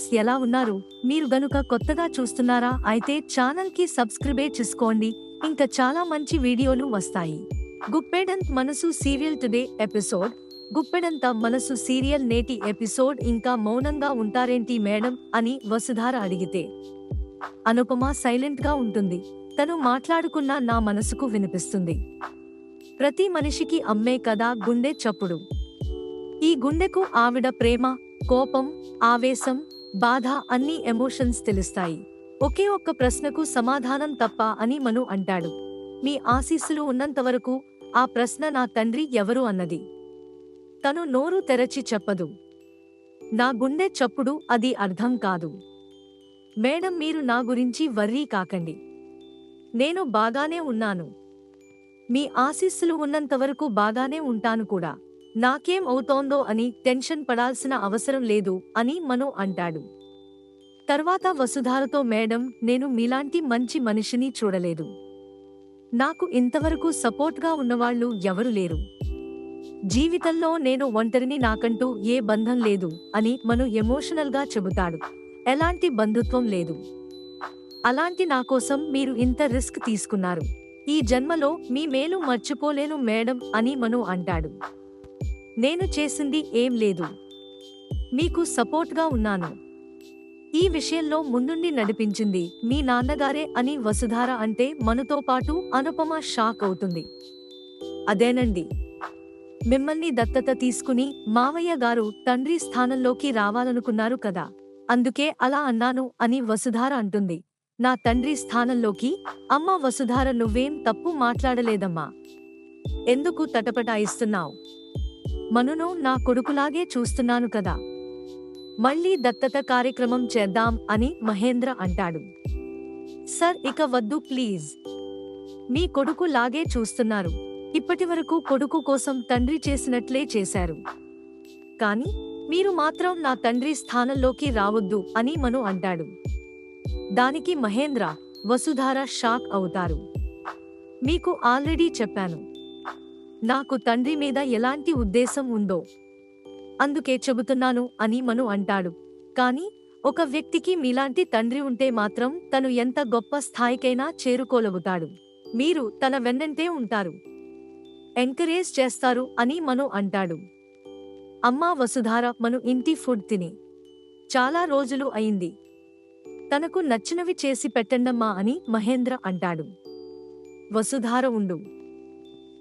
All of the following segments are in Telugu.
ఫ్రెండ్స్, ఎలా ఉన్నారు? మీరు గనుక కొత్తగా చూస్తున్నారా అయితే ఛానల్ కి సబ్స్క్రైబ్ చేసుకోండి. ఇంకా చాలా మంచి వీడియోలు వస్తాయి. గుప్పెడంత మనసు సీరియల్ టుడే ఎపిసోడ్. గుప్పెడంత మనసు సీరియల్ నేటి ఎపిసోడ్. ఇంకా మౌనంగా ఉంటారేంటి మేడం అని వసుధార అడిగితే అనుపమ సైలెంట్ గా ఉంటుంది. తను మాట్లాడుకున్నా నా మనసుకు వినిపిస్తుంది. ప్రతి మనిషికి అమ్మే కదా గుండె చప్పుడు. ఈ గుండెకు ఆవిడ ప్రేమ, కోపం, ఆవేశం, బాధ అన్ని ఎమోషన్స్ తెలుస్తాయి. ఒకే ఒక్క ప్రశ్నకు సమాధానం తప్ప అని మను అంటాడు. మీ ఆశీస్సులు ఉన్నంతవరకు ఆ ప్రశ్న నా తండ్రి ఎవరు అన్నది తను నోరు తెరచి చెప్పదు. నా గుండె చప్పుడు అది అర్థం కాదు. మేడం, మీరు నా గురించి వర్రీ కాకండి. నేను బాగానే ఉన్నాను. మీ ఆశీస్సులు ఉన్నంతవరకు బాగానే ఉంటాను కూడా. నాకేం అవుతోందో అని టెన్షన్ పడాల్సిన అవసరం లేదు అని మను అంటాడు. తర్వాత వసుధారతో, మేడం, నేను మీలాంటి మంచి మనిషిని చూడలేదు. నాకు ఇంతవరకు సపోర్ట్గా ఉన్నవాళ్లు ఎవరు లేరు. జీవితంలో నేను ఒంటరిని, నాకంటూ ఏ బంధం లేదు అని మను ఎమోషనల్గా చెబుతాడు. ఎలాంటి బంధుత్వం లేదు. అలాంటి నాకోసం మీరు ఇంత రిస్క్ తీసుకున్నారు. ఈ జన్మలో మీ మేలు మర్చిపోలేను మేడం అని మను అంటాడు. నేను చేసింది ఏం లేదు. మీకు సపోర్ట్గా ఉన్నాను. ఈ విషయంలో ముందుండి నడిపించింది మీ నాన్నగారే అని వసుధార అంటే మనుతో పాటు అనుపమ షాక్ అవుతుంది. అదేనండి. మిమ్మల్ని దత్తత తీసుకుని మావయ్య గారు తండ్రి స్థానంలోకి రావాలనుకున్నారు కదా, అందుకే అలా అన్నాను అని వసుధార అంటుంది. నా తండ్రి స్థానంలోకి? అమ్మ వసుధార, నువ్వేం తప్పు మాట్లాడలేదమ్మా. ఎందుకు తటపటాయిస్తున్నావు? మనును నా కొడుకులాగే చూస్తున్నాను కదా. మళ్ళీ దత్తత కార్యక్రమం చేద్దాం అని మహేంద్ర అంటాడు. సర్, ఇక వద్దు ప్లీజ్. మీ కొడుకు లాగే చూస్తున్నారు. ఇప్పటివరకు కొడుకు కోసం తండ్రి చేసినట్లే చేశారు. కానీ మీరు మాత్రం నా తండ్రి స్థానంలోకి రావద్దు అని మను అంటాడు. దానికి మహేంద్ర, వసుధార షాక్ అవుతారు. మీకు ఆల్రెడీ చెప్పాను, నాకు తండ్రి మీద ఎలాంటి ఉద్దేశం ఉందో. అందుకే చెబుతున్నాను అని మను అంటాడు. కానీ ఒక వ్యక్తికి మీలాంటి తండ్రి ఉంటే మాత్రం తను ఎంత గొప్ప స్థాయికైనా చేరుకోగలుగుతాడు. మీరు తన వెన్నంటే ఉంటారు, ఎంకరేజ్ చేస్తారు అని మను అంటాడు. అమ్మా వసుధార, మను ఇంటి ఫుడ్ తిని చాలా రోజులు అయింది. తనకు నచ్చినవి చేసి పెట్టండమ్మా అని మహేంద్ర అంటాడు. వసుధార, ఉండు,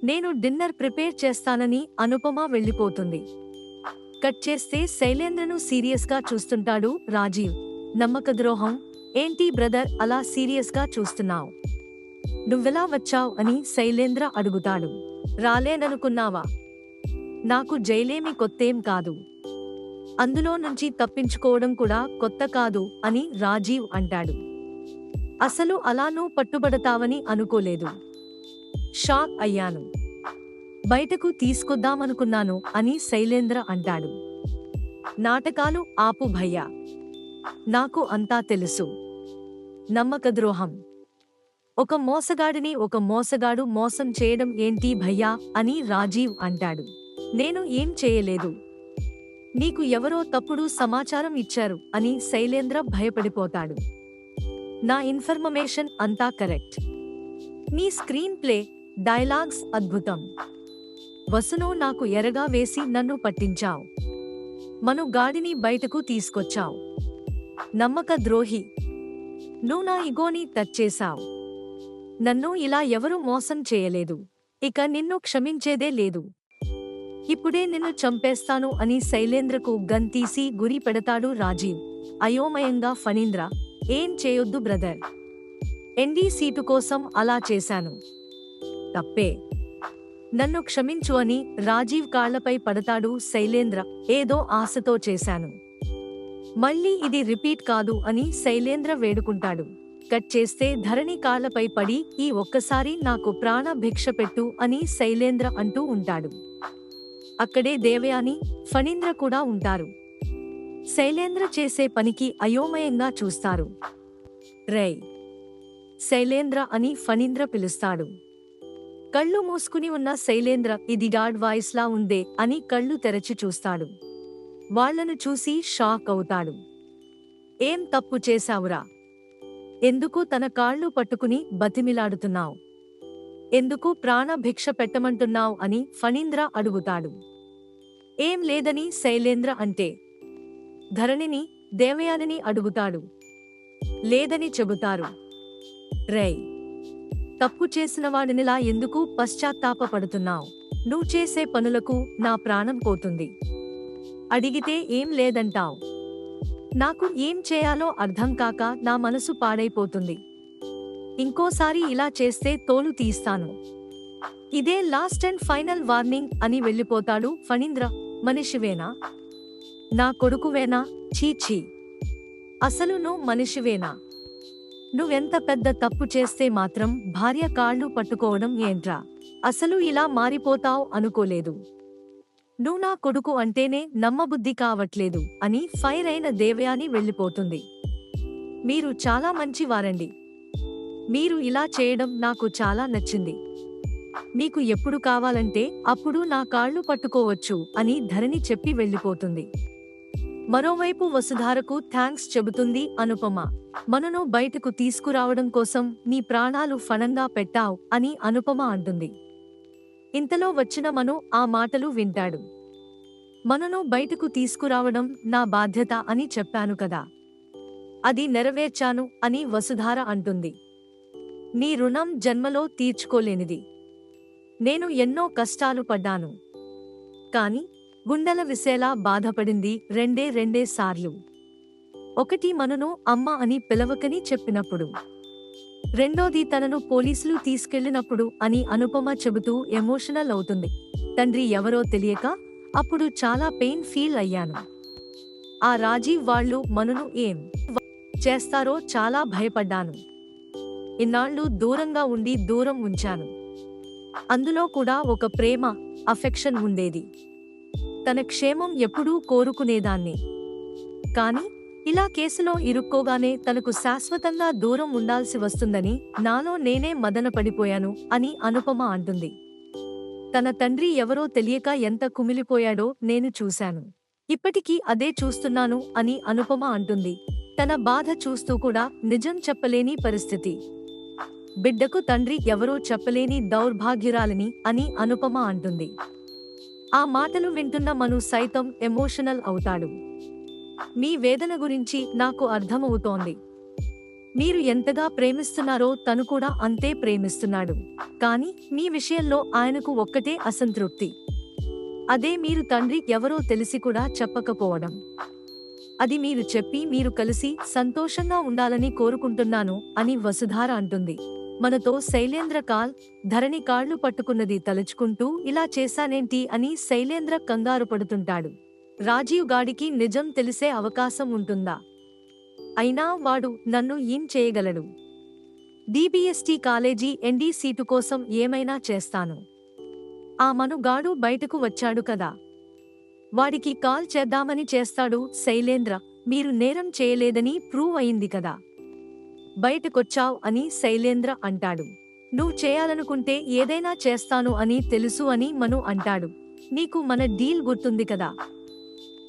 నేను డిన్నర్ ప్రిపేర్ చేస్తానని అనుపమ వెళ్ళిపోతుంది. కట్ చేస్తే శైలేంద్రను సీరియస్గా చూస్తుంటాడు రాజీవ్. నమ్మకద్రోహం ఏంటి బ్రదర్, అలా సీరియస్గా చూస్తున్నావు? నువ్వెలా వచ్చావ్ అని శైలేంద్ర అడుగుతాడు. రాలేననుకున్నావా? నాకు జైలేమి కొత్తేం కాదు. అందులో నుంచి తప్పించుకోవడం కూడా కొత్త కాదు అని రాజీవ్ అంటాడు. అసలు అలా నువ్వు పట్టుబడతావని అనుకోలేదు. షాక్ అయ్యాను. బయటకు తీసుకొద్దామనుకున్నాను అని శైలేంద్ర అంటాడు. నాటకాలు ఆపు భయ్యా. నాకు అంతా తెలుసు. నమ్మకద్రోహం. ఒక మోసగాడిని ఒక మోసగాడు మోసం చేయడం ఏంటి భయ్యా అని రాజీవ్ అంటాడు. నేను ఏం చేయలేదు. నీకు ఎవరో తప్పుడు సమాచారం ఇచ్చారు అని శైలేంద్ర భయపడిపోతాడు. నా ఇన్ఫర్మేషన్ అంతా కరెక్ట్. నీ స్క్రీన్ ప్లే, డైలాగ్స్ అద్భుతం. వసును నాకు ఎరగా వేసి నన్ను పట్టించావు. మను గాడిని బయటకు తీసుకొచ్చావు. నమ్మక ద్రోహి. నువ్వు నా ఇగోని టచ్ చేశావు. నన్ను ఇలా ఎవరు మోసం చేయలేదు. ఇక నిన్ను క్షమించేదే లేదు. ఇప్పుడే నిన్ను చంపేస్తాను అని శైలేంద్రకు గన్ తీసి గురి పెడతాడు రాజీవ్. అయోమయంగా, ఫణీంద్ర, ఏం చేయొద్దు బ్రదర్. ఎన్డీ సీటు కోసం అలా చేశాను. తప్పే. నన్ను క్షమించు అని రాజీవ్ కాళ్లపై పడతాడు శైలేంద్ర. ఏదో ఆశతో చేశాను. మళ్ళీ ఇది రిపీట్ కాదు అని శైలేంద్ర వేడుకుంటాడు. కట్ చేస్తే ధరణి కాళ్లపై పడి, ఈ ఒక్కసారి నాకు ప్రాణ భిక్ష పెట్టు అని శైలేంద్ర అంటూ ఉంటాడు. అక్కడే దేవయాని, ఫణీంద్ర కూడా ఉంటారు. శైలేంద్ర చేసే పనికి అయోమయంగా చూస్తారు. రేయ్ శైలేంద్ర అని ఫణీంద్ర పిలుస్తాడు. కళ్ళు మూసుకుని ఉన్న శైలేంద్ర, ఇది గాడ్ వాయిస్ లా ఉందే అని కళ్ళు తెరచి చూస్తాడు. వాళ్లను చూసి షాక్ అవుతాడు. ఏం తప్పు చేశావురా? ఎందుకు తన కాళ్ళు పట్టుకుని బతిమిలాడుతున్నావ్? ఎందుకు ప్రాణభిక్ష పెట్టమంటున్నావ్ అని ఫణీంద్ర అడుగుతాడు. ఏం లేదని శైలేంద్ర అంటే ధరణిని, దేవయానిని అడుగుతాడు. లేదని చెబుతారు. రేయ్, తప్పు చేసినవాడినిలా ఎందుకు పశ్చాత్తాపపడుతున్నావ్? నువ్వు చేసే పనులకు నా ప్రాణం పోతుంది. అడిగితే ఏం లేదంటావ్. నాకు ఏం చేయాలో అర్థం కాక నా మనసు పాడైపోతుంది. ఇంకోసారి ఇలా చేస్తే తోలు తీస్తాను. ఇదే లాస్ట్ అండ్ ఫైనల్ వార్నింగ్ అని వెళ్ళిపోతాడు ఫణీంద్ర. మనిషివేనా? నా కొడుకువేనా? ఛీ! అసలు నువ్వు మనిషివేనా? నువ్వెంత పెద్ద తప్పు చేస్తే మాత్రం భార్య కాళ్ళు పట్టుకోవడం ఏంట్రా? అసలు ఇలా మారిపోతావ్ అనుకోలేదు. నువ్వు నా కొడుకు అంటేనే నమ్మబుద్ధి కావట్లేదు అని ఫైర్ అయిన దేవయాని వెళ్ళిపోతుంది. మీరు చాలా మంచివారండి. మీరు ఇలా చేయడం నాకు చాలా నచ్చింది. మీకు ఎప్పుడు కావాలంటే అప్పుడు నా కాళ్ళు పట్టుకోవచ్చు అని ధరణి చెప్పి వెళ్ళిపోతుంది. మరోవైపు వసుధారకు థ్యాంక్స్ చెబుతుంది అనుపమ. మనను బయటకు తీసుకురావడం కోసం నీ ప్రాణాలు ఫణంగా పెట్టావ్ అని అనుపమ అంటుంది. ఇంతలో వచ్చిన మను ఆ మాటలు వింటాడు. మనను బయటకు తీసుకురావడం నా బాధ్యత అని చెప్పాను కదా, అది నెరవేర్చాను అని వసుధార అంటుంది. నీ రుణం జన్మలో తీర్చుకోలేనిది. నేను ఎన్నో కష్టాలు పడ్డాను. కాని గుండెల విసేలా బాధపడింది రెండే సార్లు. ఒకటి మనును అమ్మ అని పిలవకని చెప్పినప్పుడు, రెండోది తనను పోలీసులు తీసుకెళ్లినప్పుడు అని అనుపమ చెబుతూ ఎమోషనల్ అవుతుంది. తండ్రి ఎవరో తెలియక అప్పుడు చాలా పెయిన్ ఫీల్ అయ్యాను. ఆ రాజీవ్ వాళ్ళు మనును ఏం చేస్తారో చాలా భయపడ్డాను. ఇన్నాళ్ళు దూరంగా ఉండి దూరం ఉంచాను. అందులో కూడా ఒక ప్రేమ, అఫెక్షన్ ఉండేది. తన క్షేమం ఎప్పుడూ కోరుకునేదాన్ని. కాని ఇలా కేసులో ఇరుక్కోగానే తనకు శాశ్వతంగా దూరం ఉండాల్సి వస్తుందని నాలో నేనే మదనపడిపోయాను అని అనుపమ అంటుంది. తన తండ్రి ఎవరో తెలియక ఎంత కుమిలిపోయాడో నేను చూశాను. ఇప్పటికీ అదే చూస్తున్నాను అని అనుపమ అంటుంది. తన బాధ చూస్తూ కూడా నిజం చెప్పలేని పరిస్థితి. బిడ్డకు తండ్రి ఎవరో చెప్పలేని దౌర్భాగ్యురాలిని అని అనుపమ అంటుంది. ఆ మాటలు వింటున్న మను సైతం ఎమోషనల్ అవుతాడు. మీ వేదన గురించి నాకు అర్థమవుతోంది. మీరు ఎంతగా ప్రేమిస్తున్నారో తను కూడా అంతే ప్రేమిస్తున్నాడు. కాని మీ విషయంలో ఆయనకు ఒక్కటే అసంతృప్తి. అదే మీరు తండ్రి ఎవరో తెలిసి కూడా చెప్పకపోవడం. అది మీరు చెప్పి మీరు కలిసి సంతోషంగా ఉండాలని కోరుకుంటున్నాను అని వసుధార అంటుంది. మనతో శైలేంద్ర ధరణి కాళ్ళు పట్టుకున్నది తలుచుకుంటూ ఇలా చేశానేంటి అని శైలేంద్ర కంగారు పడుతుంటాడు. రాజీవ్ గాడికి నిజం తెలిసే అవకాశం ఉంటుందా? అయినా వాడు నన్ను ఏం చేయగలడు? DBST కాలేజీ ND సీటు కోసం ఏమైనా చేస్తాను. ఆ మనుగాడు బయటకు వచ్చాడు కదా, వాడికి కాల్ చేద్దామని చేస్తాడు. శైలేంద్ర, మీరు నేరం చేయలేదని ప్రూవ్ అయింది కదా, బయటకొచ్చావ్ అని శైలేంద్ర అంటాడు. నువ్వు చేయాలనుకుంటే ఏదైనా చేస్తాను అని తెలుసు అని మను అంటాడు. నీకు మన డీల్ గుర్తుంది కదా,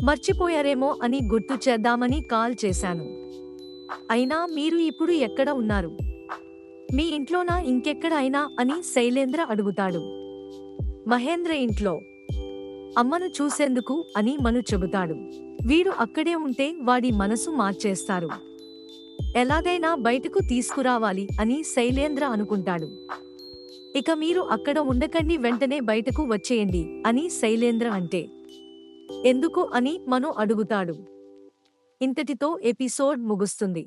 మర్చిపోయారేమో అని గుర్తు చేద్దామని కాల్ చేశాను. అయినా మీరు ఇప్పుడు ఎక్కడ ఉన్నారు? మీ ఇంట్లోనా ఇంకెక్కడ అయినా అని శైలేంద్ర అడుగుతాడు. మహేంద్ర ఇంట్లో అమ్మను చూసేందుకు అని మను చెబుతాడు. వీడు అక్కడే ఉంటే వాడి మనసు మార్చేస్తారు. ఎలాగైనా బయటకు తీసుకురావాలి అని శైలేంద్ర అనుకుంటాడు. ఇక మీరు అక్కడ ఉండకండి, వెంటనే బయటకు వచ్చేయండి అని శైలేంద్ర అంటే, ఎందుకు అని మను అడుగుతాడు. ఇంతటితో ఎపిసోడ్ ముగుస్తుంది.